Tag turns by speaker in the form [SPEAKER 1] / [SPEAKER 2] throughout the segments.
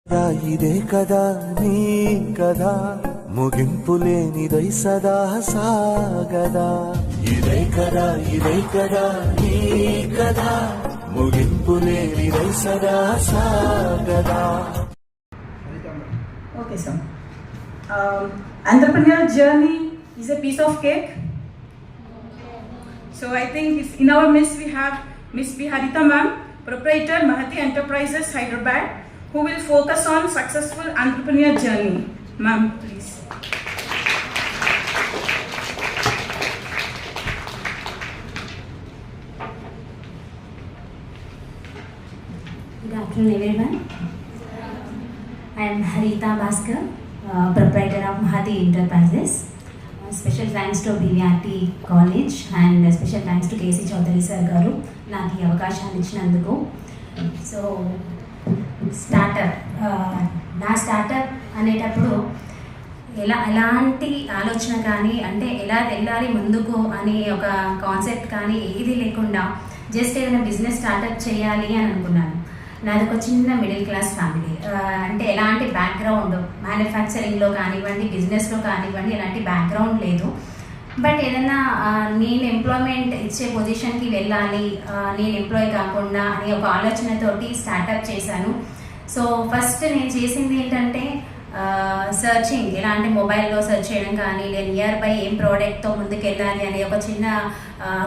[SPEAKER 1] ఇదే కదా నీ కదా ముగింపు లేనిదై సదా సాగదా ఇదే కదా నీ కదా ముగింపు లేనిదై సదా సాగదా.
[SPEAKER 2] Okay, sir. Entrepreneurial journey is a piece of cake. So I think in our midst we have Miss Viharita ma'am, proprietor Mahati Enterprises, Hyderabad, who will focus on successful entrepreneur journey. Ma'am, please.
[SPEAKER 3] Good afternoon, everyone. I am Harita Bhaskar, proprietor of Mahati Enterprises. Special thanks to BVRT College and special thanks to KC Chaudhary sir garu నాకు ఈ అవకాశాన్ని ఇచ్చినందుకు. So నా startup అనేటప్పుడు ఎలాంటి ఆలోచన కానీ అంటే ఎలా వెళ్ళాలి ముందుకు అనే ఒక కాన్సెప్ట్ కానీ ఏది లేకుండా జస్ట్ ఏదైనా బిజినెస్ స్టార్టప్ చేయాలి అని అనుకున్నాను. నాది ఒక చిన్న మిడిల్ క్లాస్ ఫ్యామిలీ, అంటే ఎలాంటి బ్యాక్గ్రౌండ్ మ్యానుఫ్యాక్చరింగ్లో కానివ్వండి బిజినెస్లో కానివ్వండి ఎలాంటి బ్యాక్గ్రౌండ్ లేదు. బట్ ఏదైనా నేను ఎంప్లాయ్మెంట్ ఇచ్చే పొజిషన్కి వెళ్ళాలి, నేను ఎంప్లాయ్ కాకుండా అనే ఒక ఆలోచనతోటి స్టార్టప్ చేశాను. సో ఫస్ట్ నేను చేసింది ఏంటంటే సర్చింగ్, ఎలా అంటే మొబైల్లో సెర్చ్ చేయడం కానీ లేదా నియర్ బై ఏం ప్రోడక్ట్తో ముందుకు వెళ్ళాలి అనే ఒక చిన్న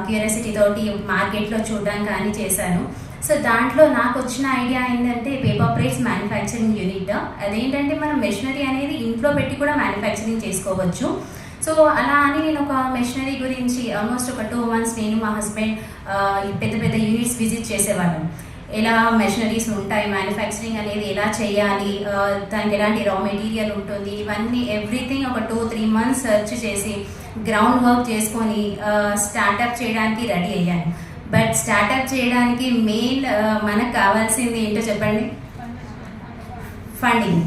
[SPEAKER 3] క్యూరియాసిటీ తోటి మార్కెట్లో చూడడం కానీ చేశాను. సో దాంట్లో నాకు వచ్చిన ఐడియా ఏంటంటే పేపర్ ప్లేట్స్ మ్యానుఫ్యాక్చరింగ్ యూనిట్. అదేంటంటే మనం మెషినరీ అనేది ఇంట్లో పెట్టి కూడా మ్యానుఫ్యాక్చరింగ్ చేసుకోవచ్చు. సో అలా అని నేను ఒక మెషినరీ గురించి ఆల్మోస్ట్ ఒక 2 months నేను మా హస్బెండ్ పెద్ద పెద్ద యూనిట్స్ విజిట్ చేసేవాళ్ళం. ఎలా మెషినరీస్ ఉంటాయి, మ్యానుఫ్యాక్చరింగ్ అనేది ఎలా చేయాలి, దానికి ఎలాంటి రా మెటీరియల్ ఉంటుంది, ఇవన్నీ ఎవ్రీథింగ్ ఒక 2-3 months సెర్చ్ చేసి గ్రౌండ్ వర్క్ చేసుకొని స్టార్టప్ చేయడానికి రెడీ అయ్యాను. బట్ స్టార్టప్ చేయడానికి మెయిన్ మనకు కావాల్సింది ఏంటో చెప్పండి? ఫండింగ్.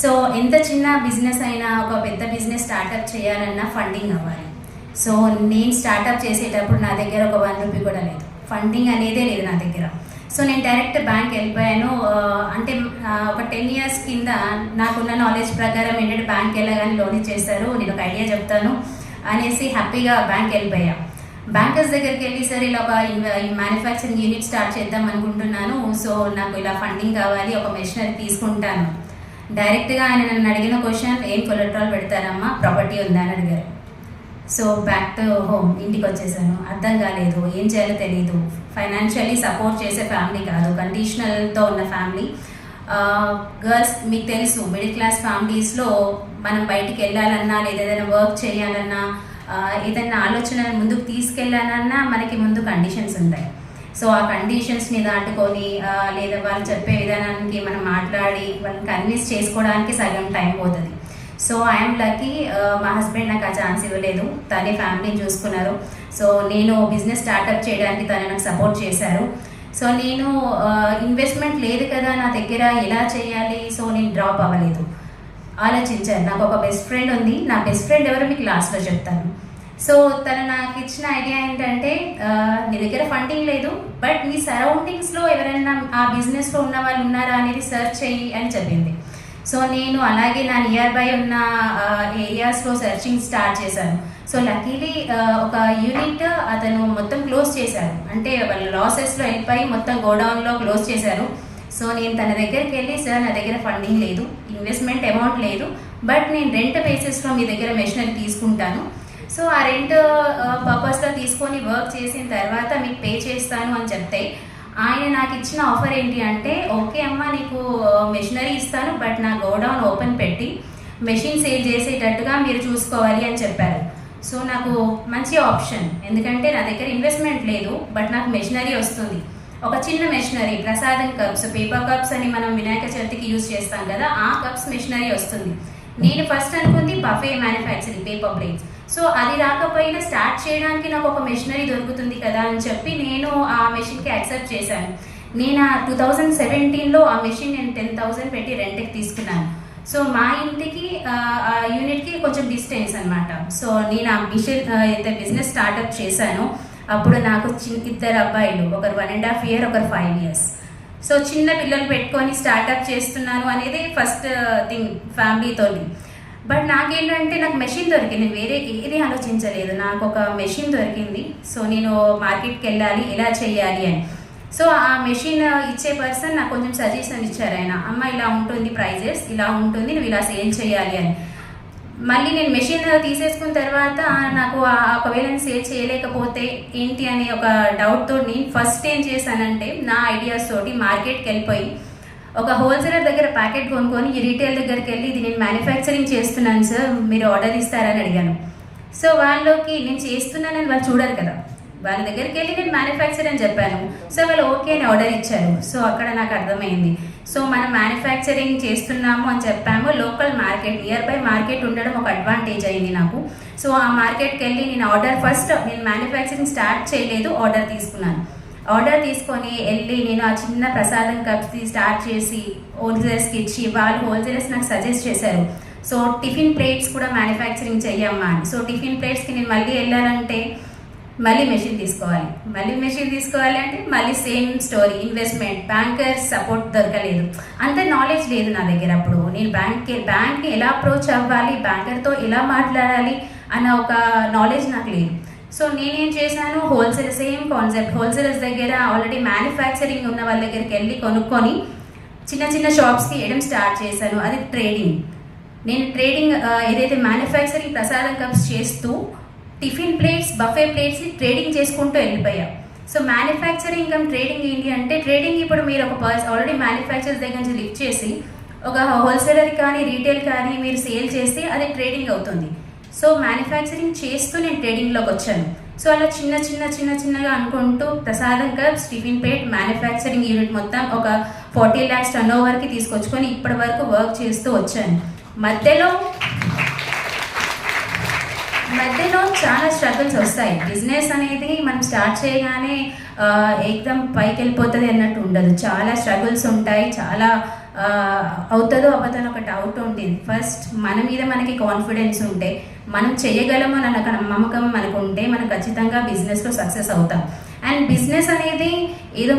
[SPEAKER 3] సో ఎంత చిన్న బిజినెస్ అయినా ఒక పెద్ద బిజినెస్ స్టార్టప్ చేయాలన్నా ఫండింగ్ అవ్వాలి. సో నేను స్టార్టప్ చేసేటప్పుడు నా దగ్గర ఒక 1 రూపీ కూడా లేదు, ఫండింగ్ అనేదే లేదు నా దగ్గర. సో నేను డైరెక్ట్ బ్యాంక్ వెళ్ళిపోయాను. అంటే ఒక 10 years కింద నాకున్న నాలెడ్జ్ ప్రకారం ఏంటంటే బ్యాంక్ వెళ్ళగానే లోన్ ఇచ్చేస్తారు, నేను ఒక ఐడియా చెప్తాను అనేసి హ్యాపీగా బ్యాంక్ వెళ్ళిపోయా. బ్యాంకర్స్ దగ్గరికి వెళ్ళి సార్ ఇలా ఒక మ్యానుఫ్యాక్చరింగ్ యూనిట్ స్టార్ట్ చేద్దాం అనుకుంటున్నాను, సో నాకు ఇలా ఫండింగ్ కావాలి, ఒక మెషినరీ తీసుకుంటాను. డైరెక్ట్గా ఆయన నన్ను అడిగిన క్వశ్చన్, ఏం కొలెట్రాల్ పెడతారమ్మా, ప్రాపర్టీ ఉందా అని అడిగారు. సో బ్యాక్ టు హోమ్, ఇంటికి వచ్చేసాను. అర్థం కాలేదు, ఏం చేయాలో తెలియదు. ఫైనాన్షియల్లీ సపోర్ట్ చేసే ఫ్యామిలీ కాదు, కండిషనల్తో ఉన్న ఫ్యామిలీ. గర్ల్స్ మీకు తెలుసు, మిడిల్ క్లాస్ ఫ్యామిలీస్లో మనం బయటికి వెళ్ళాలన్నా లేదా ఏదైనా వర్క్ చేయాలన్నా ఏదైనా ఆలోచన ముందుకు తీసుకెళ్ళాలన్నా మనకి ముందు కండిషన్స్ ఉంటాయి. సో ఆ కండిషన్స్ని దాటుకొని లేదా వాళ్ళు చెప్పే విధానానికి మనం మాట్లాడి వాళ్ళని కన్విన్స్ చేసుకోవడానికి సగం టైం పోతుంది. సో ఐఎమ్ లక్కీ, మా హస్బెండ్ నాకు ఆ ఛాన్స్ ఇవ్వలేదు, తనే ఫ్యామిలీని చూసుకున్నారు. సో నేను బిజినెస్ స్టార్టప్ చేయడానికి తను నాకు సపోర్ట్ చేశారు. సో నేను ఇన్వెస్ట్మెంట్ లేదు కదా నా దగ్గర, ఎలా చేయాలి? సో నేను డ్రాప్ అవ్వలేదు, ఆలోచించాను. నాకు ఒక బెస్ట్ ఫ్రెండ్ ఉంది, నా బెస్ట్ ఫ్రెండ్ ఎవరో మీకు లాస్ట్లో చెప్తాను. సో తను నాకు ఇచ్చిన ఐడియా ఏంటంటే, నీ దగ్గర ఫండింగ్ లేదు, బట్ నీ సరౌండింగ్స్లో ఎవరైనా ఆ బిజినెస్లో ఉన్న వాళ్ళు ఉన్నారా అనేది సెర్చ్ చెయ్యి అని చెప్పింది. సో నేను అలాగే నా నియర్ బై ఉన్న ఏరియాస్లో సెర్చింగ్ స్టార్ట్ చేశాను. సో లక్కీలీ ఒక యూనిట్ అతను మొత్తం క్లోజ్ చేశారు, అంటే వాళ్ళ లాసెస్లో వెళ్ళిపోయి మొత్తం గోడౌన్లో క్లోజ్ చేశారు. సో నేను తన దగ్గరికి వెళ్ళి, సార్ నా దగ్గర ఫండింగ్ లేదు, ఇన్వెస్ట్మెంట్ అమౌంట్ లేదు, బట్ నేను రెంట్ బేసిస్లో మీ దగ్గర మెషినరీ తీసుకుంటాను. సో ఆ రెంట్ పర్పస్లో తీసుకొని వర్క్ చేసిన తర్వాత మీకు పే చేస్తాను అని చెప్తే, ఆయన నాకు ఇచ్చిన ఆఫర్ ఏంటి అంటే, ఓకే అమ్మ నీకు మెషినరీ ఇస్తాను, బట్ నా గోడౌన్ ఓపెన్ పెట్టి మెషిన్ సేల్ చేసేటట్టుగా మీరు చూసుకోవాలి అని చెప్పారు. సో నాకు మంచి ఆప్షన్, ఎందుకంటే నా దగ్గర ఇన్వెస్ట్మెంట్ లేదు, బట్ నాకు మెషినరీ వస్తుంది. ఒక చిన్న మెషినరీ, ప్రసాదం కప్స్, పేపర్ కప్స్ అని మనం వినాయక చవితికి యూజ్ చేస్తాం కదా, ఆ కప్స్ మెషినరీ వస్తుంది. నేను ఫస్ట్ అనుకుంది buffet manufacturing, paper plates. So అది రాకపోయినా స్టార్ట్ చేయడానికి నాకు ఒక మెషినరీ దొరుకుతుంది కదా అని చెప్పి నేను ఆ మెషిన్కి యాక్సెప్ట్ చేశాను. నేను 2017లో ఆ మెషిన్ నేను 10,000 పెట్టి రెంట్కి తీసుకున్నాను. సో మా ఇంటికి ఆ యూనిట్కి కొంచెం డిస్టెన్స్ అనమాట. సో నేను ఆ మిషన్ అయితే బిజినెస్ స్టార్టప్ చేశాను. అప్పుడు నాకు 2 అబ్బాయిలు, ఒకరు 1.5 years, ఒకరు 5 years. సో చిన్న పిల్లలు పెట్టుకొని స్టార్టప్ చేస్తున్నాను అనేది ఫస్ట్ థింగ్ ఫ్యామిలీతో. బట్ నాకేంటంటే నాకు మెషిన్ దొరికింది, వేరే ఏది ఆలోచించలేదు. నాకు ఒక మెషిన్ దొరికింది. సో నేను మార్కెట్కి వెళ్ళాలి, ఎలా చేయాలి అని. సో ఆ మెషిన్ ఇచ్చే పర్సన్ నాకు కొంచెం సజెషన్ ఇచ్చారు. ఆయన, అమ్మ ఇలా ఉంటుంది ప్రైజెస్, ఇలా ఉంటుంది, నువ్వు ఇలా సేల్ చేయాలి అని. మళ్ళీ నేను మెషిన్ తీసేసుకున్న తర్వాత నాకు ఒకవేళ నేను సేల్ చేయలేకపోతే ఏంటి అనే ఒక డౌట్తో నేను ఫస్ట్ ఏం చేశానంటే నా ఐడియాస్ తోటి మార్కెట్కి వెళ్ళిపోయి ఒక హోల్సేలర్ దగ్గర ప్యాకెట్ కొనుక్కొని ఈ రీటైల్ దగ్గరికి వెళ్ళి ఇది నేను మ్యానుఫ్యాక్చరింగ్ చేస్తున్నాను సార్, మీరు ఆర్డర్ ఇస్తారని అడిగాను. సో వాళ్ళకి నేను చేస్తున్నానని వాళ్ళు చూడరు కదా, వాళ్ళ దగ్గరికి వెళ్ళి నేను మ్యానుఫ్యాక్చర్ అని చెప్పాను. సో వాళ్ళు ఓకే అని ఆర్డర్ ఇచ్చారు. సో అక్కడ నాకు అర్థమైంది, సో మనం మ్యానుఫ్యాక్చరింగ్ చేస్తున్నాము అని చెప్పాము. Local market, near by market ఉండడం ఒక అడ్వాంటేజ్ అయింది నాకు. సో ఆ మార్కెట్కి వెళ్ళి నేను ఆర్డర్ ఫస్ట్ నేను మ్యానుఫ్యాక్చరింగ్ స్టార్ట్ చేయలేదు, ఆర్డర్ తీసుకున్నాను. ఆర్డర్ తీసుకొని వెళ్ళి నేను ఆ చిన్న ప్రసాదం కప్స్ స్టార్ట్ చేసి హోల్సేలర్స్కి ఇచ్చి వాళ్ళు హోల్సేలర్స్ నాకు సజెస్ట్ చేశారు. సో టిఫిన్ ప్లేట్స్ కూడా మ్యానుఫ్యాక్చరింగ్ చెయ్యమ్మా అని. సో టిఫిన్ ప్లేట్స్కి నేను మళ్ళీ వెళ్ళాలంటే మళ్ళీ మెషిన్ తీసుకోవాలి అంటే మళ్ళీ same story, investment, bankers support దొరకలేదు, అంత నాలెడ్జ్ లేదు నా దగ్గర. అప్పుడు నేను బ్యాంక్ని ఎలా అప్రోచ్ అవ్వాలి, బ్యాంకర్తో ఎలా మాట్లాడాలి అన్న ఒక నాలెడ్జ్ నాకు లేదు. సో నేనేం చేశాను, హోల్సేల్ సేమ్ కాన్సెప్ట్, హోల్సేలర్స్ దగ్గర ఆల్రెడీ మ్యానుఫ్యాక్చరింగ్ ఉన్న వాళ్ళ దగ్గరికి వెళ్ళి కొనుక్కొని చిన్న చిన్న షాప్స్కి వేయడం స్టార్ట్ చేశాను. అది ట్రేడింగ్. నేను ట్రేడింగ్ ఏదైతే మ్యానుఫ్యాక్చరింగ్ ప్రసాదం కప్స్ చేస్తూ టిఫిన్ ప్లేట్స్, బఫే ప్లేట్స్ని ట్రేడింగ్ చేసుకుంటూ వెళ్ళిపోయా. సో మ్యానుఫ్యాక్చరింగ్ కమ్ ట్రేడింగ్ ఏంటి అంటే, ట్రేడింగ్ ఇప్పుడు మీరు ఒక ఆల్రెడీ మ్యానుఫ్యాక్చర్స్ దగ్గర నుంచి లిఫ్ట్ చేసి ఒక హోల్సేలర్ కానీ రీటైల్ కానీ మీరు సేల్ చేస్తే అది ట్రేడింగ్ అవుతుంది. సో మ్యానుఫ్యాక్చరింగ్ చేస్తూ నేను ట్రేడింగ్లోకి వచ్చాను. సో అలా చిన్నగా అనుకుంటూ ప్రసాదం cups, tiffin plate, manufacturing unit మొత్తం ఒక 40 lakhs టర్న్ ఓవర్కి తీసుకొచ్చుకొని ఇప్పటి వరకు వర్క్ చేస్తూ వచ్చాను. మధ్యలో చాలా స్ట్రగుల్స్ వస్తాయి. బిజినెస్ అనేది మనం స్టార్ట్ చేయగానే ఏకదం పైకి వెళ్ళిపోతుంది అన్నట్టు ఉండదు. చాలా స్ట్రగుల్స్ ఉంటాయి, చాలా అవుతుందో అవ్వదని ఒక డౌట్ ఉంటుంది. ఫస్ట్ మన మీద మనకి కాన్ఫిడెన్స్ ఉంటే, మనం చేయగలము అన్న నమ్మకం మనకు ఉంటే మనం ఖచ్చితంగా బిజినెస్లో సక్సెస్ అవుతాం. అండ్ బిజినెస్ అనేది ఏదో